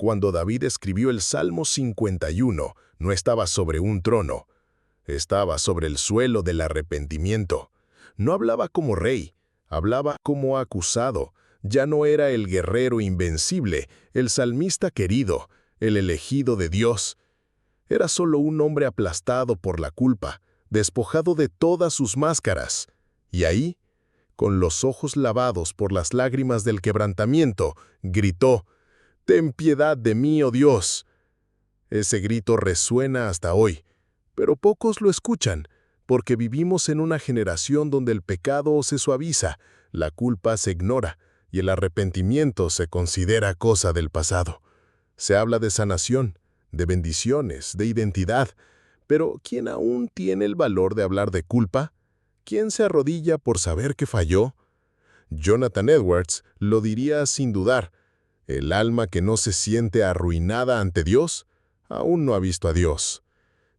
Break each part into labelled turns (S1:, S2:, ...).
S1: Cuando David escribió el Salmo 51, no estaba sobre un trono, estaba sobre el suelo del arrepentimiento. No hablaba como rey, hablaba como acusado. Ya no era el guerrero invencible, el salmista querido, el elegido de Dios. Era solo un hombre aplastado por la culpa, despojado de todas sus máscaras. Y ahí, con los ojos lavados por las lágrimas del quebrantamiento, gritó: «Ten piedad de mí, oh Dios». Ese grito resuena hasta hoy, pero pocos lo escuchan, porque vivimos en una generación donde el pecado se suaviza, la culpa se ignora y el arrepentimiento se considera cosa del pasado. Se habla de sanación, de bendiciones, de identidad, pero ¿quién aún tiene el valor de hablar de culpa? ¿Quién se arrodilla por saber que falló? Jonathan Edwards lo diría sin dudar: el alma que no se siente arruinada ante Dios, aún no ha visto a Dios.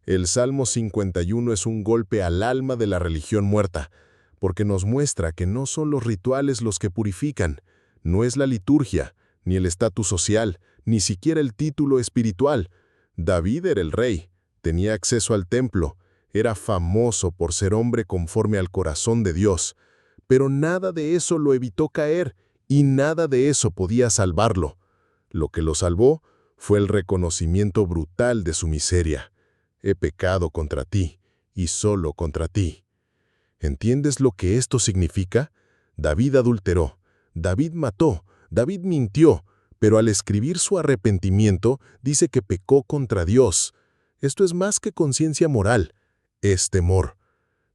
S1: El Salmo 51 es un golpe al alma de la religión muerta, porque nos muestra que no son los rituales los que purifican, no es la liturgia, ni el estatus social, ni siquiera el título espiritual. David era el rey, tenía acceso al templo, era famoso por ser hombre conforme al corazón de Dios, pero nada de eso lo evitó caer y nada de eso podía salvarlo. Lo que lo salvó fue el reconocimiento brutal de su miseria. He pecado contra ti, y solo contra ti. ¿Entiendes lo que esto significa? David adulteró, David mató, David mintió, pero al escribir su arrepentimiento dice que pecó contra Dios. Esto es más que conciencia moral, es temor.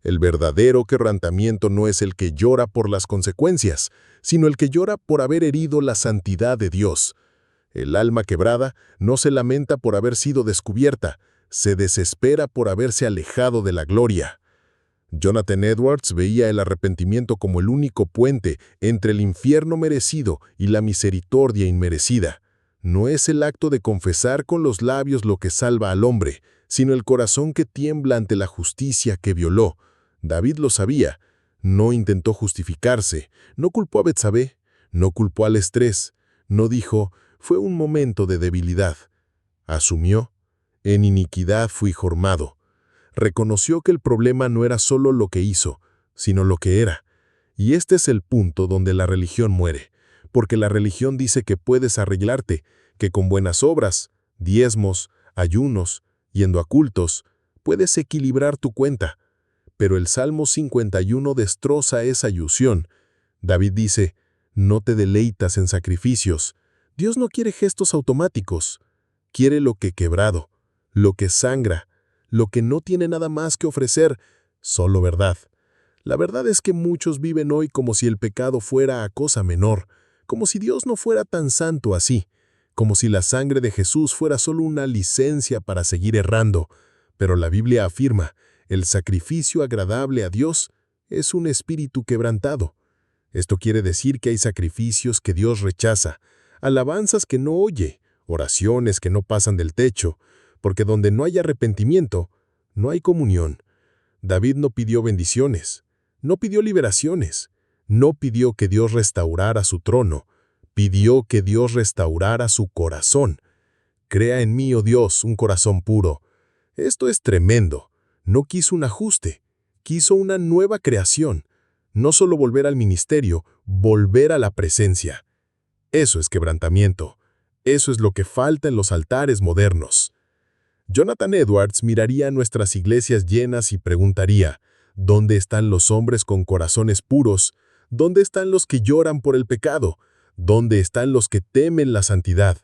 S1: El verdadero quebrantamiento no es el que llora por las consecuencias, sino el que llora por haber herido la santidad de Dios. El alma quebrada no se lamenta por haber sido descubierta, se desespera por haberse alejado de la gloria. Jonathan Edwards veía el arrepentimiento como el único puente entre el infierno merecido y la misericordia inmerecida. No es el acto de confesar con los labios lo que salva al hombre, sino el corazón que tiembla ante la justicia que violó. David lo sabía. No intentó justificarse, no culpó a Betsabé, no culpó al estrés, no dijo: «Fue un momento de debilidad». Asumió: «En iniquidad fui formado». Reconoció que el problema no era solo lo que hizo, sino lo que era. Y este es el punto donde la religión muere, porque la religión dice que puedes arreglarte, que con buenas obras, diezmos, ayunos, yendo a cultos, puedes equilibrar tu cuenta. Pero el Salmo 51 destroza esa ilusión. David dice: «No te deleitas en sacrificios». Dios no quiere gestos automáticos. Quiere lo que quebrado, lo que sangra, lo que no tiene nada más que ofrecer, solo verdad. La verdad es que muchos viven hoy como si el pecado fuera cosa menor, como si Dios no fuera tan santo así, como si la sangre de Jesús fuera solo una licencia para seguir errando. Pero la Biblia afirma: el sacrificio agradable a Dios es un espíritu quebrantado. Esto quiere decir que hay sacrificios que Dios rechaza, alabanzas que no oye, oraciones que no pasan del techo, porque donde no hay arrepentimiento, no hay comunión. David no pidió bendiciones, no pidió liberaciones, no pidió que Dios restaurara su trono, pidió que Dios restaurara su corazón. «Crea en mí, oh Dios, un corazón puro». Esto es tremendo. No quiso un ajuste, quiso una nueva creación. No solo volver al ministerio, volver a la presencia. Eso es quebrantamiento. Eso es lo que falta en los altares modernos. Jonathan Edwards miraría a nuestras iglesias llenas y preguntaría: ¿dónde están los hombres con corazones puros? ¿Dónde están los que lloran por el pecado? ¿Dónde están los que temen la santidad?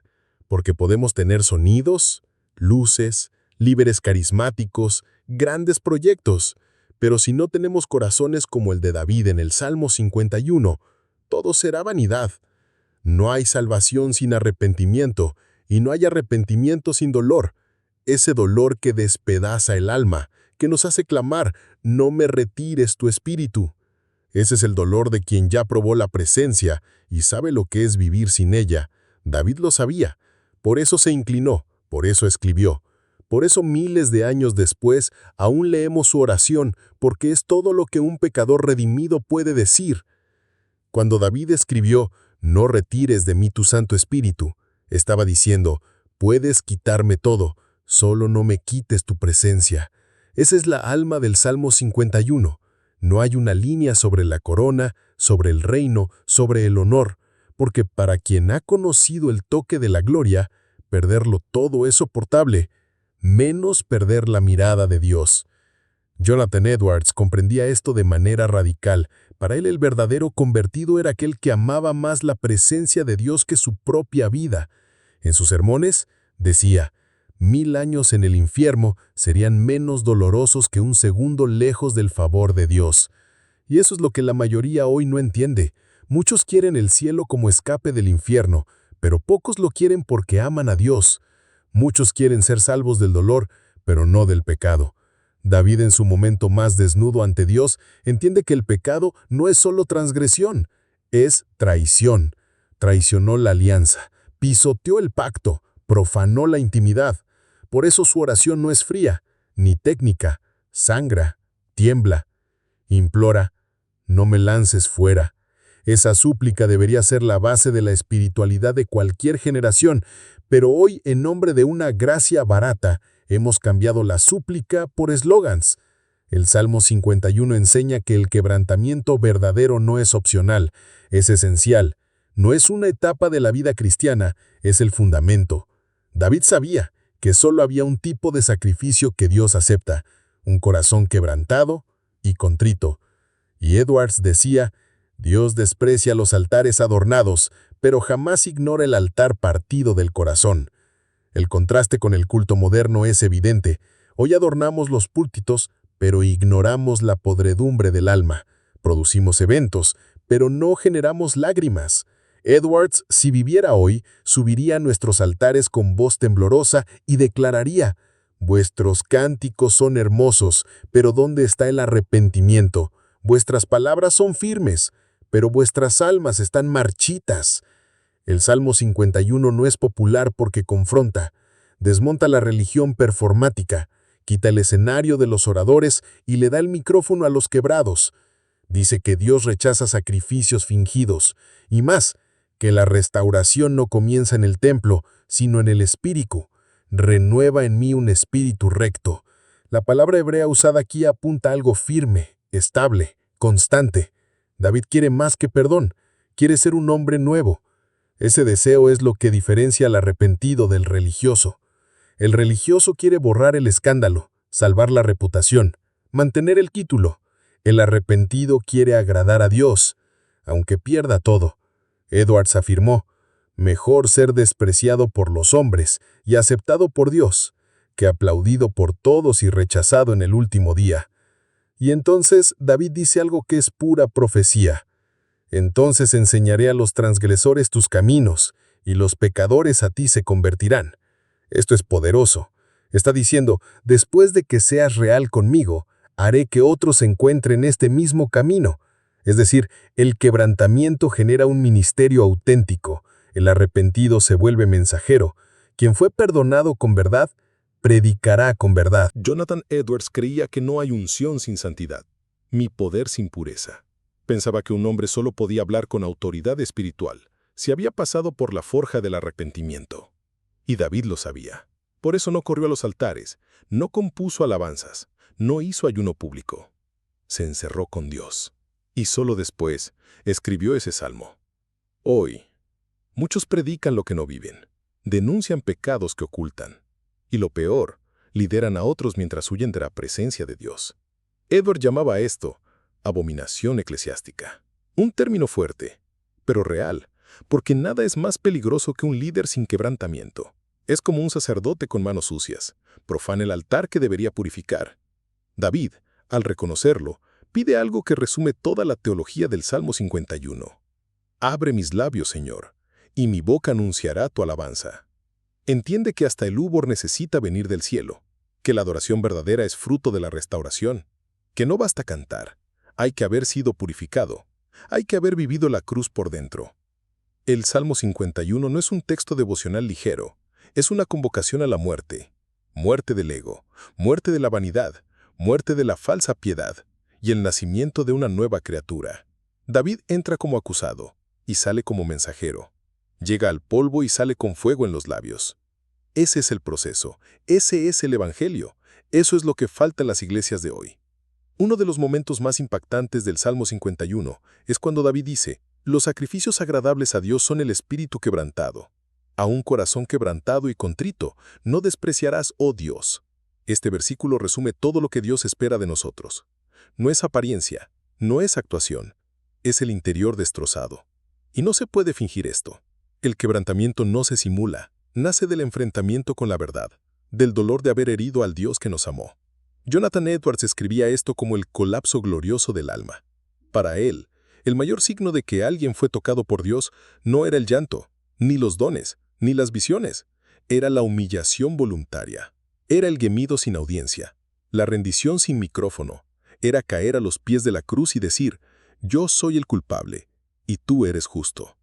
S1: Porque podemos tener sonidos, luces, líderes carismáticos, grandes proyectos, pero si no tenemos corazones como el de David en el Salmo 51, todo será vanidad. No hay salvación sin arrepentimiento, y no hay arrepentimiento sin dolor. Ese dolor que despedaza el alma, que nos hace clamar: «No me retires tu espíritu». Ese es el dolor de quien ya probó la presencia y sabe lo que es vivir sin ella. David lo sabía. Por eso se inclinó, por eso escribió. Por eso miles de años después aún leemos su oración, porque es todo lo que un pecador redimido puede decir. Cuando David escribió: «No retires de mí tu Santo Espíritu», Estaba diciendo, puedes quitarme todo, solo no me quites tu presencia. Esa es la alma del Salmo 51. No hay una línea sobre la corona, sobre el reino, sobre el honor, porque para quien ha conocido el toque de la gloria, perderlo todo es soportable, menos perder la mirada de Dios. Jonathan Edwards comprendía esto de manera radical. Para él el verdadero convertido era aquel que amaba más la presencia de Dios que su propia vida. En sus sermones decía, 1000 años en el infierno serían menos dolorosos que un segundo lejos del favor de Dios. Y eso es lo que la mayoría hoy no entiende. Muchos quieren el cielo como escape del infierno, pero pocos lo quieren porque aman a Dios. Muchos quieren ser salvos del dolor, pero no del pecado. David, en su momento más desnudo ante Dios, entiende que el pecado no es solo transgresión, es traición. Traicionó la alianza, pisoteó el pacto, profanó la intimidad. Por eso su oración no es fría, ni técnica, sangra, tiembla, implora, no me lances fuera. Esa súplica debería ser la base de la espiritualidad de cualquier generación, pero hoy, en nombre de una gracia barata, hemos cambiado la súplica por eslogans. El Salmo 51 enseña que el quebrantamiento verdadero no es opcional, es esencial. No es una etapa de la vida cristiana, es el fundamento. David sabía que solo había un tipo de sacrificio que Dios acepta, un corazón quebrantado y contrito. Y Edwards decía, Dios desprecia los altares adornados, pero jamás ignora el altar partido del corazón. El contraste con el culto moderno es evidente. Hoy adornamos los púlpitos, pero ignoramos la podredumbre del alma. Producimos eventos, pero no generamos lágrimas. Edwards, si viviera hoy, subiría a nuestros altares con voz temblorosa y declararía, «Vuestros cánticos son hermosos, pero ¿dónde está el arrepentimiento? Vuestras palabras son firmes, pero vuestras almas están marchitas». El Salmo 51 no es popular porque confronta, desmonta la religión performática, quita el escenario de los oradores y le da el micrófono a los quebrados. Dice que Dios rechaza sacrificios fingidos, y más, que la restauración no comienza en el templo, sino en el espíritu. Renueva en mí un espíritu recto. La palabra hebrea usada aquí apunta a algo firme, estable, constante. David quiere más que perdón, quiere ser un hombre nuevo. Ese deseo es lo que diferencia al arrepentido del religioso. El religioso quiere borrar el escándalo, salvar la reputación, mantener el título. El arrepentido quiere agradar a Dios, aunque pierda todo. Edwards afirmó, mejor ser despreciado por los hombres y aceptado por Dios, que aplaudido por todos y rechazado en el último día. Y entonces David dice algo que es pura profecía. Entonces enseñaré a los transgresores tus caminos, y los pecadores a ti se convertirán. Esto es poderoso. Está diciendo, después de que seas real conmigo, haré que otros encuentren este mismo camino. Es decir, el quebrantamiento genera un ministerio auténtico. El arrepentido se vuelve mensajero. Quien fue perdonado con verdad, predicará con verdad. Jonathan Edwards creía que no hay unción sin santidad, ni poder sin pureza. Pensaba que un hombre solo podía hablar con autoridad espiritual si había pasado por la forja del arrepentimiento. Y David lo sabía. Por eso no corrió a los altares, no compuso alabanzas, no hizo ayuno público. Se encerró con Dios. Y solo después escribió ese salmo. Hoy, muchos predican lo que no viven, denuncian pecados que ocultan. Y lo peor, lideran a otros mientras huyen de la presencia de Dios. Edward llamaba a esto abominación eclesiástica. Un término fuerte, pero real, porque nada es más peligroso que un líder sin quebrantamiento. Es como un sacerdote con manos sucias, profana el altar que debería purificar. David, al reconocerlo, pide algo que resume toda la teología del Salmo 51. Abre mis labios, Señor, y mi boca anunciará tu alabanza. Entiende que hasta el úbor necesita venir del cielo, que la adoración verdadera es fruto de la restauración, que no basta cantar, hay que haber sido purificado, hay que haber vivido la cruz por dentro. El Salmo 51 no es un texto devocional ligero, es una convocación a la muerte. Muerte del ego, muerte de la vanidad, muerte de la falsa piedad y el nacimiento de una nueva criatura. David entra como acusado y sale como mensajero.
S2: Llega al polvo y sale con fuego en los labios. Ese es el proceso, ese es el Evangelio, eso es lo que falta en las iglesias de hoy. Uno de los momentos más impactantes del Salmo 51 es cuando David dice: «Los sacrificios agradables a Dios son el espíritu quebrantado. A un corazón quebrantado y contrito no despreciarás, oh Dios». Este versículo resume todo lo que Dios espera de nosotros. No es apariencia, no es actuación, es el interior destrozado. Y no se puede fingir esto. El quebrantamiento no se simula, nace del enfrentamiento con la verdad, del dolor de haber herido al Dios que nos amó. Jonathan Edwards escribía esto como el colapso glorioso del alma. Para él, el mayor signo de que alguien fue tocado por Dios no era el llanto, ni los dones, ni las visiones. Era la humillación voluntaria. Era el gemido sin audiencia, la rendición sin micrófono. Era caer a los pies de la cruz y decir: «Yo soy el culpable, y tú eres justo».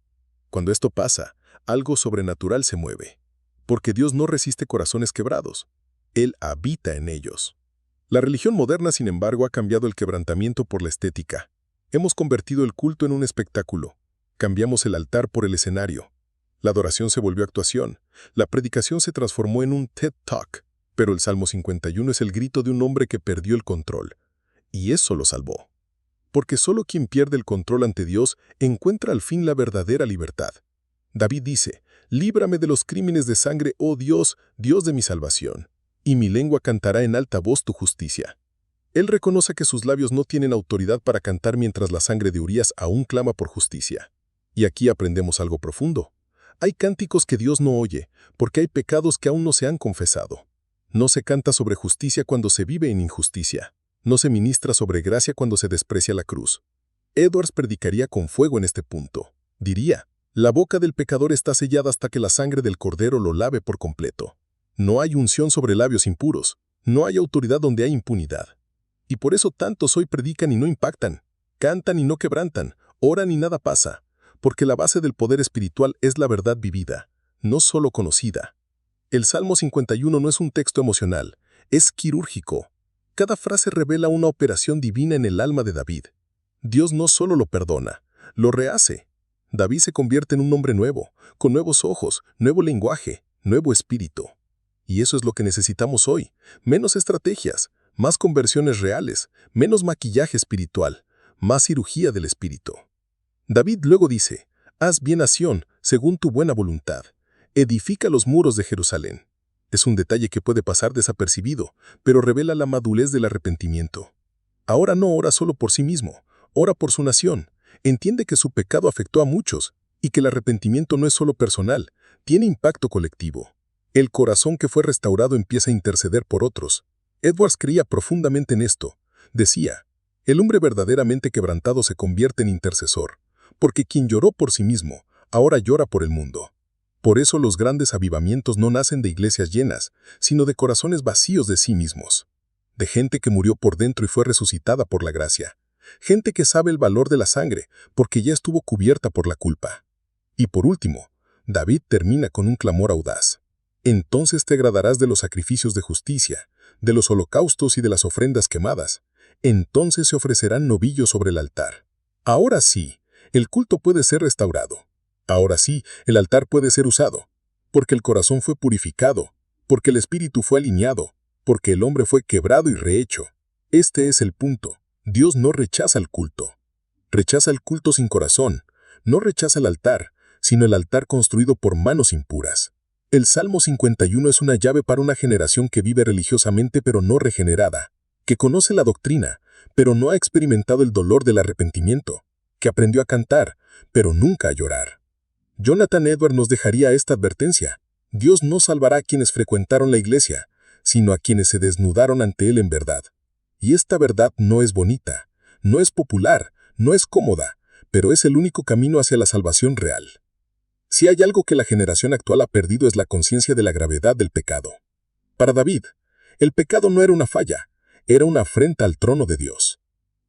S2: Cuando esto pasa, algo sobrenatural se mueve, porque Dios no resiste corazones quebrados. Él habita en ellos. La religión moderna, sin embargo, ha cambiado el quebrantamiento por la estética. Hemos convertido el culto en un espectáculo. Cambiamos el altar por el escenario. La adoración se volvió actuación. La predicación se transformó en un TED Talk. Pero el Salmo 51 es el grito de un hombre que perdió el control. Y eso lo salvó. Porque solo quien pierde el control ante Dios encuentra al fin la verdadera libertad. David dice: «Líbrame de los crímenes de sangre, oh Dios, Dios de mi salvación, y mi lengua cantará en alta voz tu justicia». Él reconoce que sus labios no tienen autoridad para cantar mientras la sangre de Urías aún clama por justicia. Y aquí aprendemos algo profundo. Hay cánticos que Dios no oye, porque hay pecados que aún no se han confesado. No se canta sobre justicia cuando se vive en injusticia. No se ministra sobre gracia cuando se desprecia la cruz. Edwards predicaría con fuego en este punto. Diría: «La boca del pecador está sellada hasta que la sangre del Cordero lo lave por completo». No hay unción sobre labios impuros. No hay autoridad donde hay impunidad. Y por eso tantos hoy predican y no impactan. Cantan y no quebrantan. Oran y nada pasa. Porque la base del poder espiritual es la verdad vivida, no solo conocida. El Salmo 51 no es un texto emocional, es quirúrgico. Cada frase revela una operación divina en el alma de David. Dios no solo lo perdona, lo rehace. David se convierte en un hombre nuevo, con nuevos ojos, nuevo lenguaje, nuevo espíritu. Y eso es lo que necesitamos hoy. Menos estrategias, más conversiones reales, menos maquillaje espiritual, más cirugía del espíritu. David luego dice: «Haz bien a Sión, según tu buena voluntad. Edifica los muros de Jerusalén». Es un detalle que puede pasar desapercibido, pero revela la madurez del arrepentimiento. Ahora no ora solo por sí mismo, ora por su nación. Entiende que su pecado afectó a muchos y que el arrepentimiento no es solo personal, tiene impacto colectivo. El corazón que fue restaurado empieza a interceder por otros. Edwards creía profundamente en esto. Decía: «El hombre verdaderamente quebrantado se convierte en intercesor, porque quien lloró por sí mismo, ahora llora por el mundo». Por eso los grandes avivamientos no nacen de iglesias llenas, sino de corazones vacíos de sí mismos. De gente que murió por dentro y fue resucitada por la gracia. Gente que sabe el valor de la sangre, porque ya estuvo cubierta por la culpa. Y por último, David termina con un clamor audaz. «Entonces te agradarás de los sacrificios de justicia, de los holocaustos y de las ofrendas quemadas. Entonces se ofrecerán novillos sobre el altar». Ahora sí, el culto puede ser restaurado. Ahora sí, el altar puede ser usado, porque el corazón fue purificado, porque el espíritu fue alineado, porque el hombre fue quebrado y rehecho. Este es el punto. Dios no rechaza el culto. Rechaza el culto sin corazón. No rechaza el altar, sino el altar construido por manos impuras. El Salmo 51 es una llave para una generación que vive religiosamente pero no regenerada, que conoce la doctrina, pero no ha experimentado el dolor del arrepentimiento, que aprendió a cantar, pero nunca a llorar. Jonathan Edwards nos dejaría esta advertencia: Dios no salvará a quienes frecuentaron la iglesia, sino a quienes se desnudaron ante Él en verdad. Y esta verdad no es bonita, no es popular, no es cómoda, pero es el único camino hacia la salvación real. Si hay algo que la generación actual ha perdido es la conciencia de la gravedad del pecado. Para David, el pecado no era una falla, era una afrenta al trono de Dios.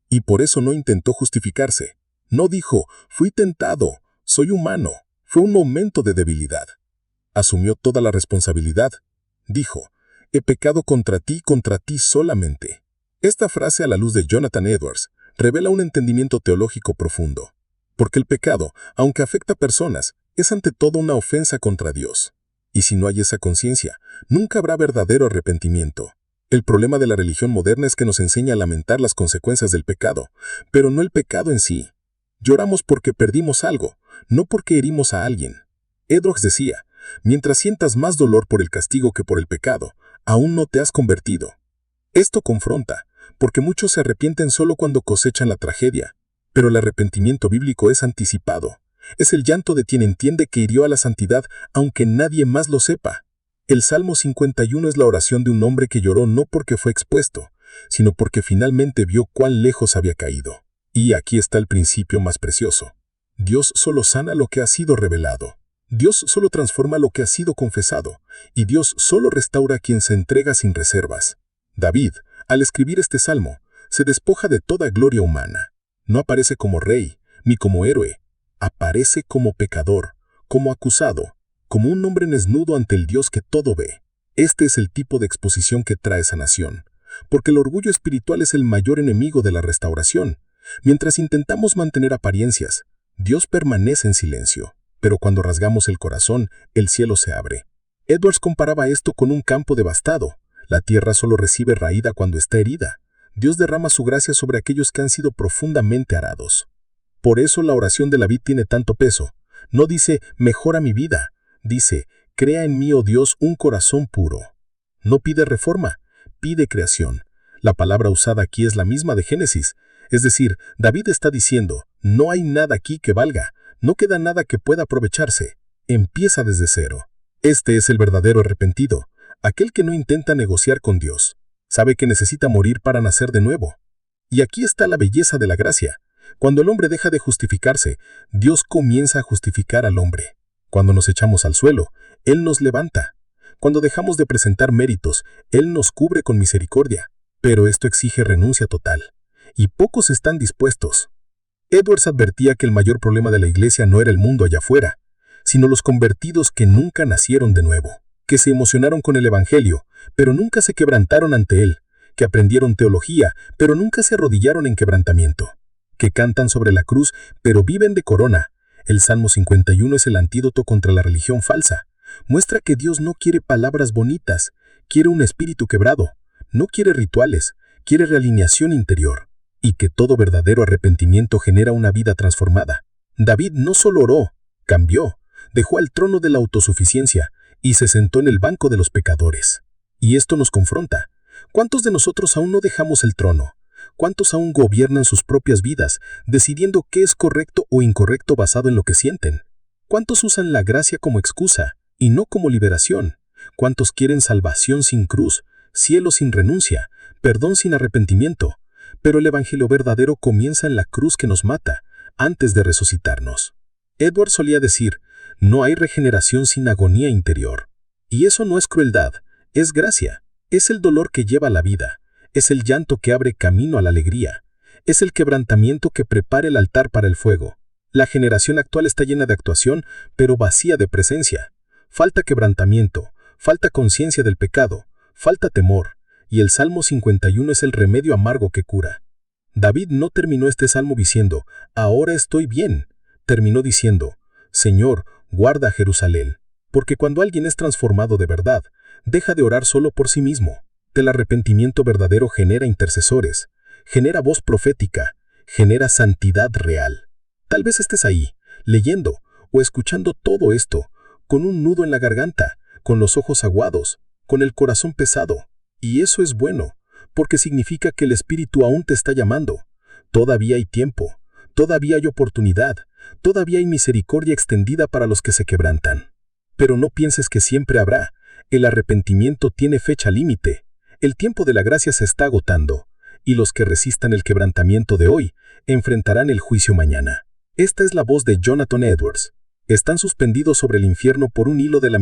S2: Y por eso no intentó justificarse. No dijo: «Fui tentado, soy humano». Fue un momento de debilidad. Asumió toda la responsabilidad. Dijo: «He pecado contra ti solamente». Esta frase, a la luz de Jonathan Edwards, revela un entendimiento teológico profundo. Porque el pecado, aunque afecta a personas, es ante todo una ofensa contra Dios. Y si no hay esa conciencia, nunca habrá verdadero arrepentimiento. El problema de la religión moderna es que nos enseña a lamentar las consecuencias del pecado, pero no el pecado en sí. Lloramos porque perdimos algo, no porque herimos a alguien. Edwards decía, mientras sientas más dolor por el castigo que por el pecado, aún no te has convertido. Esto confronta, porque muchos se arrepienten solo cuando cosechan la tragedia, pero el arrepentimiento bíblico es anticipado. Es el llanto de quien entiende que hirió a la santidad aunque nadie más lo sepa. El Salmo 51 es la oración de un hombre que lloró no porque fue expuesto, sino porque finalmente vio cuán lejos había caído. Y aquí está el principio más precioso. Dios solo sana lo que ha sido revelado. Dios solo transforma lo que ha sido confesado, y Dios solo restaura a quien se entrega sin reservas. David, al escribir este salmo, se despoja de toda gloria humana. No aparece como rey, ni como héroe. Aparece como pecador, como acusado, como un hombre desnudo ante el Dios que todo ve. Este es el tipo de exposición que trae sanación, porque el orgullo espiritual es el mayor enemigo de la restauración. Mientras intentamos mantener apariencias, Dios permanece en silencio, pero cuando rasgamos el corazón, el cielo se abre. Edwards comparaba esto con un campo devastado. La tierra solo recibe raída cuando está herida. Dios derrama su gracia sobre aquellos que han sido profundamente arados. Por eso la oración de David tiene tanto peso. No dice, mejora mi vida. Dice, crea en mí, oh Dios, un corazón puro. No pide reforma, pide creación. La palabra usada aquí es la misma de Génesis. Es decir, David está diciendo, no hay nada aquí que valga, no queda nada que pueda aprovecharse. Empieza desde cero. Este es el verdadero arrepentido, aquel que no intenta negociar con Dios. Sabe que necesita morir para nacer de nuevo. Y aquí está la belleza de la gracia. Cuando el hombre deja de justificarse, Dios comienza a justificar al hombre. Cuando nos echamos al suelo, Él nos levanta. Cuando dejamos de presentar méritos, Él nos cubre con misericordia. Pero esto exige renuncia total. Y pocos están dispuestos. Edwards advertía que el mayor problema de la iglesia no era el mundo allá afuera, sino los convertidos que nunca nacieron de nuevo, que se emocionaron con el evangelio, pero nunca se quebrantaron ante él, que aprendieron teología, pero nunca se arrodillaron en quebrantamiento, que cantan sobre la cruz, pero viven de corona. El Salmo 51 es el antídoto contra la religión falsa. Muestra que Dios no quiere palabras bonitas, quiere un espíritu quebrado, no quiere rituales, quiere realineación interior, y que todo verdadero arrepentimiento genera una vida transformada. David no solo oró, cambió, dejó el trono de la autosuficiencia y se sentó en el banco de los pecadores. Y esto nos confronta. ¿Cuántos de nosotros aún no dejamos el trono? ¿Cuántos aún gobiernan sus propias vidas, decidiendo qué es correcto o incorrecto basado en lo que sienten? ¿Cuántos usan la gracia como excusa y no como liberación? ¿Cuántos quieren salvación sin cruz, cielo sin renuncia, perdón sin arrepentimiento? Pero el evangelio verdadero comienza en la cruz que nos mata, antes de resucitarnos. Edwards solía decir, no hay regeneración sin agonía interior. Y eso no es crueldad, es gracia. Es el dolor que lleva a la vida. Es el llanto que abre camino a la alegría. Es el quebrantamiento que prepara el altar para el fuego. La generación actual está llena de actuación, pero vacía de presencia. Falta quebrantamiento, falta conciencia del pecado, falta temor. Y el Salmo 51 es el remedio amargo que cura. David no terminó este salmo diciendo, ahora estoy bien. Terminó diciendo, Señor, guarda a Jerusalén. Porque cuando alguien es transformado de verdad, deja de orar solo por sí mismo. El arrepentimiento verdadero genera intercesores, genera voz profética, genera santidad real. Tal vez estés ahí, leyendo o escuchando todo esto, con un nudo en la garganta, con los ojos aguados, con el corazón pesado. Y eso es bueno, porque significa que el Espíritu aún te está llamando. Todavía hay tiempo, todavía hay oportunidad, todavía hay misericordia extendida para los que se quebrantan. Pero no pienses que siempre habrá. El arrepentimiento tiene fecha límite. El tiempo de la gracia se está agotando, y los que resistan el quebrantamiento de hoy enfrentarán el juicio mañana. Esta es la voz de Jonathan Edwards. Están suspendidos sobre el infierno por un hilo de la